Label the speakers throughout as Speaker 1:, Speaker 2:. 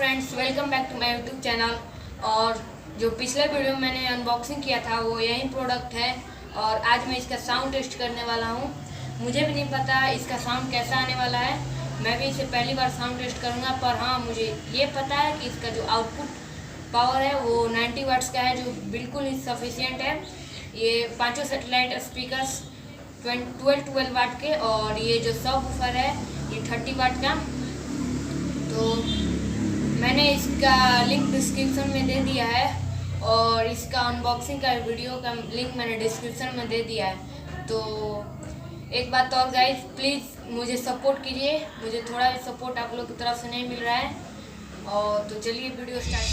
Speaker 1: Friends, welcome back to my YouTube channel. और जो पिछले वीडियो में मैंने अनबॉक्सिंग किया था वो यही प्रोडक्ट है और आज मैं इसका साउंड टेस्ट करने वाला हूँ। मुझे भी नहीं पता इसका साउंड कैसा आने वाला है, मैं भी इसे पहली बार साउंड टेस्ट करूँगा। पर हाँ, मुझे ये पता है कि इसका जो आउटपुट पावर है वो 90 वाट्स का है, जो बिल्कुल ही सफिशियंट है। ये पाँचों सेटेलाइट स्पीकर्स 12 वाट के, और ये जो सब वूफर है ये 30 वाट का। तो मैंने इसका लिंक डिस्क्रिप्शन में दे दिया है और इसका अनबॉक्सिंग का वीडियो का लिंक मैंने डिस्क्रिप्शन में दे दिया है। तो एक बात और गाइस, प्लीज़ मुझे सपोर्ट कीजिए, मुझे थोड़ा भी सपोर्ट आप लोग की तरफ से नहीं मिल रहा है। और तो चलिए video start.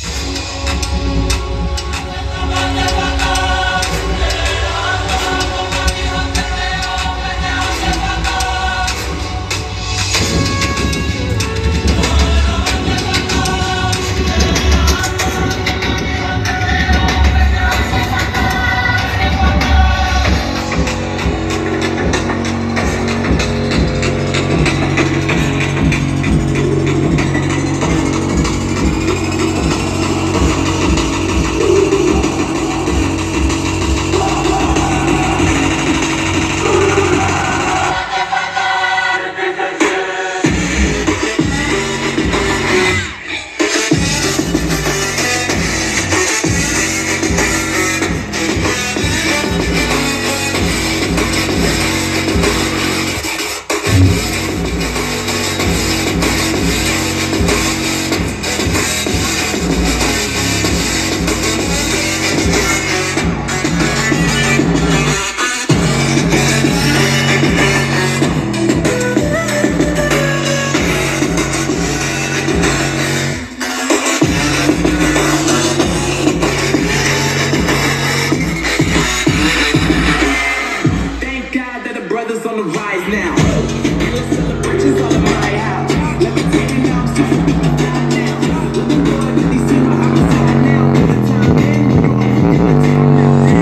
Speaker 2: On the rise now. Celebrations all in my house. Let me take it now. Super down now. Let the world really see what I'm saying now. Put the time in. You're in the town now.